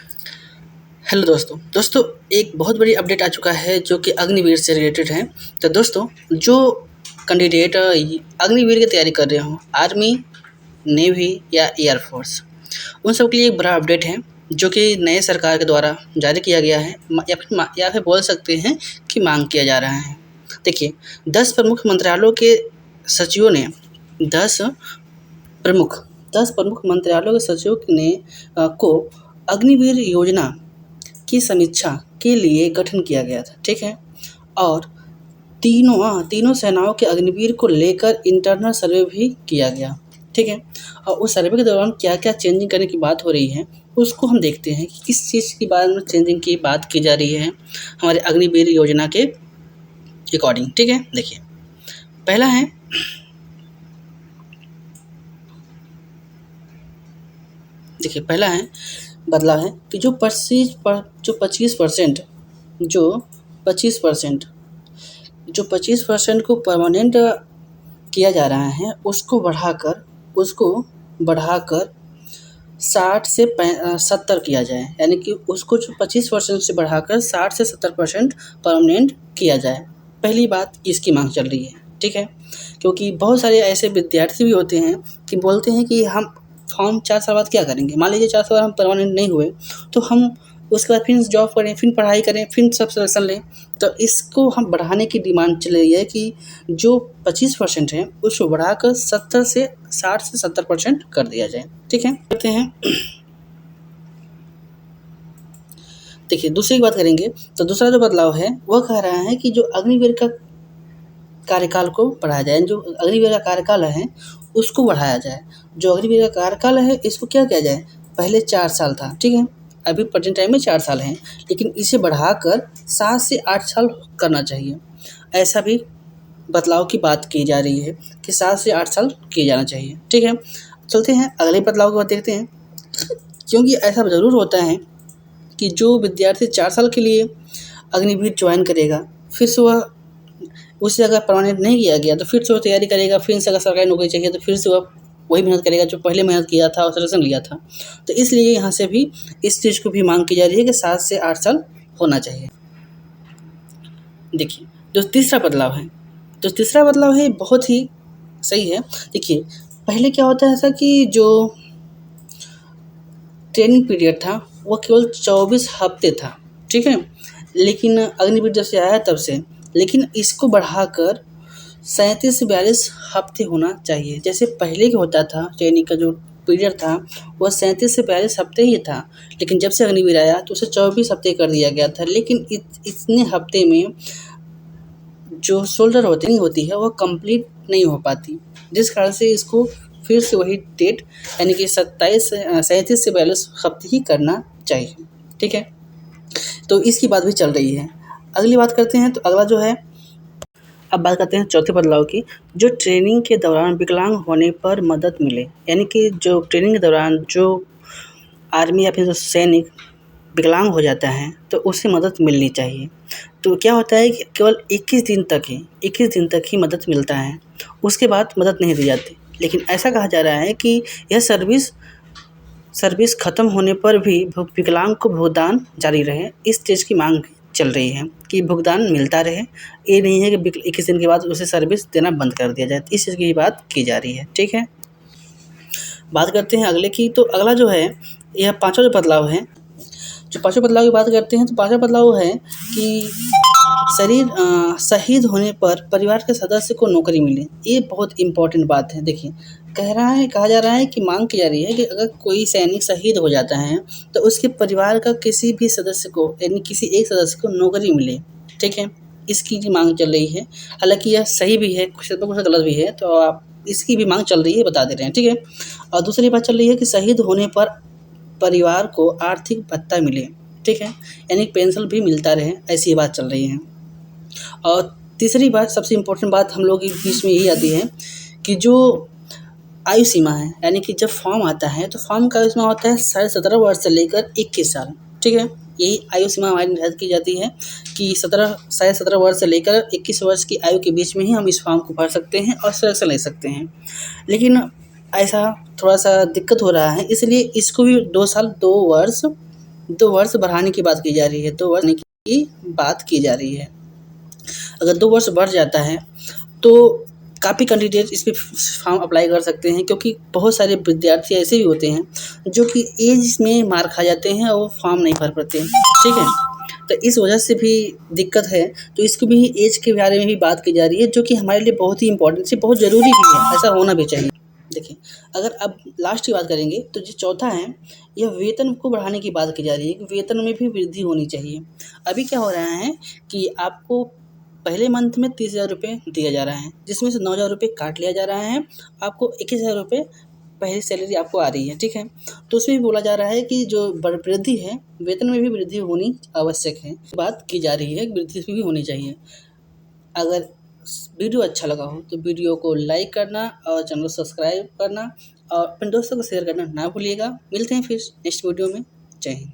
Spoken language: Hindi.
हेलो दोस्तों एक बहुत बड़ी अपडेट आ चुका है जो कि अग्निवीर से रिलेटेड है। तो दोस्तों जो कैंडिडेट अग्निवीर की तैयारी कर रहे हो, आर्मी, नेवी या एयरफोर्स, उन सब के लिए एक बड़ा अपडेट है जो कि नए सरकार के द्वारा जारी किया गया है, या फिर बोल सकते हैं कि मांग किया जा रहा है। देखिए, 10 प्रमुख मंत्रालयों के सचिवों ने 10 प्रमुख 10 प्रमुख मंत्रालयों के सचिवों ने को अग्निवीर योजना की समीक्षा के लिए गठन किया गया था, ठीक है। और तीनों सेनाओं के अग्निवीर को लेकर इंटरनल सर्वे भी किया गया, ठीक है। और उस सर्वे के दौरान क्या-क्या चेंजिंग करने की बात हो रही है, उसको हम देखते हैं कि किस चीज़ के बारे में चेंजिंग की बात की जा रही है हमारे अग्निवीर योजना के अकॉर्डिंग, ठीक है। पहला है बदलाव है कि जो 25% को परमानेंट किया जा रहा है, उसको बढ़ाकर 60 से 70 किया जाए, यानी कि उसको जो 25% से बढ़ाकर 60 से 70% परमानेंट किया जाए। पहली बात इसकी मांग चल रही है, ठीक है। क्योंकि बहुत सारे ऐसे विद्यार्थी भी होते हैं कि बोलते हैं कि हम 4 साल बाद क्या करेंगे। मान लीजिए 4 साल बाद हम परमानेंट नहीं हुए तो हम उसके बाद फिर जॉब करें, फिर पढ़ाई करें, फिर सब सिलेक्शन लें। तो इसको हम बढ़ाने की डिमांड चल रही है कि जो 25% है उसको बढ़ाकर 60 से 70% कर दिया जाए, ठीक है। करते हैं देखिए, दूसरी बात करेंगे तो दूसरा जो बदलाव है वह कह रहा है कि जो अग्निवीर का कार्यकाल को बढ़ाया जाए। जो अग्निवीर का कार्यकाल है उसको बढ़ाया जाए। जो अग्निवीर का कार्यकाल है इसको क्या किया जाए, पहले 4 साल था, ठीक है। अभी प्रेजेंट टाइम में 4 साल है, लेकिन इसे बढ़ाकर 7 से 8 साल करना चाहिए। ऐसा भी बदलाव की बात की जा रही है कि 7 से 8 साल किया जाना चाहिए, ठीक है। चलते हैं अगले बदलाव की बात देखते हैं। क्योंकि ऐसा ज़रूर होता है कि जो विद्यार्थी 4 साल के लिए अग्निवीर ज्वाइन करेगा, फिर से वह उसे अगर परमानेंट नहीं किया गया तो फिर से वो तैयारी करेगा, फिर से अगर सरकारी नौकरी चाहिए तो फिर से वह वही मेहनत करेगा जो पहले मेहनत किया था और सिलेक्शन लिया था। तो इसलिए यहाँ से भी इस चीज़ को भी मांग की जा रही है कि 7 से 8 साल होना चाहिए। देखिए, जो तीसरा बदलाव है बहुत ही सही है। देखिए, पहले क्या होता था कि जो ट्रेनिंग पीरियड था वो केवल 24 हफ्ते था, ठीक है। लेकिन अग्निवीर जब से आया तब से, लेकिन इसको बढ़ाकर 37 से 42 हफ्ते होना चाहिए। जैसे पहले क्या होता था, ट्रेनिंग का जो पीरियड था वह 37 से 42 हफ्ते ही था, लेकिन जब से अग्निवीर आया तो उसे 24 हफ्ते कर दिया गया था। लेकिन इतने हफ्ते में जो शोल्डर होती है वह कंप्लीट नहीं हो पाती, जिस कारण से इसको फिर से वही डेट यानी कि 37 से 42 हफ्ते ही करना चाहिए, ठीक है। तो इसकी बात भी चल रही है। अगली बात करते हैं तो अगला जो है, अब बात करते हैं चौथे बदलाव की। जो ट्रेनिंग के दौरान विकलांग होने पर मदद मिले, यानी कि जो ट्रेनिंग के दौरान जो आर्मी या फिर जो सैनिक विकलांग हो जाता है तो उसे मदद मिलनी चाहिए। तो क्या होता है कि केवल 21 दिन तक ही मदद मिलता है, उसके बाद मदद नहीं दी जाती। लेकिन ऐसा कहा जा रहा है कि यह सर्विस ख़त्म होने पर भी विकलांग को भुगतान जारी रहे। इस चीज़ की मांग चल रही है कि भुगतान मिलता रहे। ये नहीं है कि 21 दिन के बाद उसे सर्विस देना बंद कर दिया जाए। इस चीज़ की बात की जा रही है, ठीक है। बात करते हैं अगले की। तो अगला जो है यह पाँचवा जो बदलाव है, जो पाँचवें बदलाव की बात करते हैं तो पाँचवा बदलाव है कि शहीद होने पर परिवार के सदस्य को नौकरी मिले। ये बहुत इम्पोर्टेंट बात है। देखिए, कहा जा रहा है कि मांग की जा रही है कि अगर कोई सैनिक शहीद हो जाता है तो उसके परिवार का किसी भी सदस्य को, यानी किसी एक सदस्य को नौकरी मिले, ठीक है। इसकी भी मांग चल रही है। हालाँकि यह सही भी है, कुछ गलत भी है, तो आप इसकी भी मांग चल रही है, बता दे रहे हैं, ठीक है। और दूसरी बात चल रही है कि शहीद होने पर परिवार को आर्थिक भत्ता मिले, ठीक है, यानी पेंशन भी मिलता रहे, ऐसी बात चल रही है। और तीसरी बात, सबसे इम्पोर्टेंट बात हम लोग के बीच में यही आती है कि जो आयु सीमा है, यानी कि जब फॉर्म आता है तो फॉर्म का आयु सीमा होता है 17.5 वर्ष से लेकर 21 साल, ठीक है। यही आयु सीमा हमारी निर्धारित की जाती है कि 17 वर्ष से लेकर 21 वर्ष की आयु के बीच में ही हम इस फॉर्म को भर सकते हैं और सिलेक्शन ले सकते हैं। लेकिन ऐसा थोड़ा सा दिक्कत हो रहा है, इसलिए इसको भी 2 साल 2 वर्ष 2 वर्ष बढ़ाने की बात की जा रही है, 2 वर्ष की बात की जा रही है। अगर 2 वर्ष बढ़ जाता है तो काफ़ी कैंडिडेट इस पे फॉर्म अप्लाई कर सकते हैं, क्योंकि बहुत सारे विद्यार्थी ऐसे भी होते हैं जो कि एज में मार खा जाते हैं और फॉर्म नहीं भर पाते हैं, ठीक है। तो इस वजह से भी दिक्कत है, तो इसको भी एज के बारे में भी बात की जा रही है, जो कि हमारे लिए बहुत ही इम्पोर्टेंट है, बहुत ज़रूरी भी है, ऐसा होना भी चाहिए। देखिए, अगर अब लास्ट की बात करेंगे तो जो चौथा है, यह वेतन को बढ़ाने की बात की जा रही है कि वेतन में भी वृद्धि होनी चाहिए। अभी क्या हो रहा है कि आपको पहले मंथ में 30,000 रुपये दिया जा रहा है, जिसमें से 9,000 रुपये काट लिया जा रहा है, आपको 21,000 रुपये पहली सैलरी आपको आ रही है, ठीक है। तो उसमें भी बोला जा रहा है कि जो वृद्धि है, वेतन में भी वृद्धि होनी आवश्यक है, बात की जा रही है, वृद्धि भी होनी चाहिए। अगर वीडियो अच्छा लगा हो तो वीडियो को लाइक करना और चैनल को सब्सक्राइब करना और अपने दोस्तों को शेयर करना ना भूलिएगा। मिलते हैं फिर नेक्स्ट वीडियो में। जय हिंद।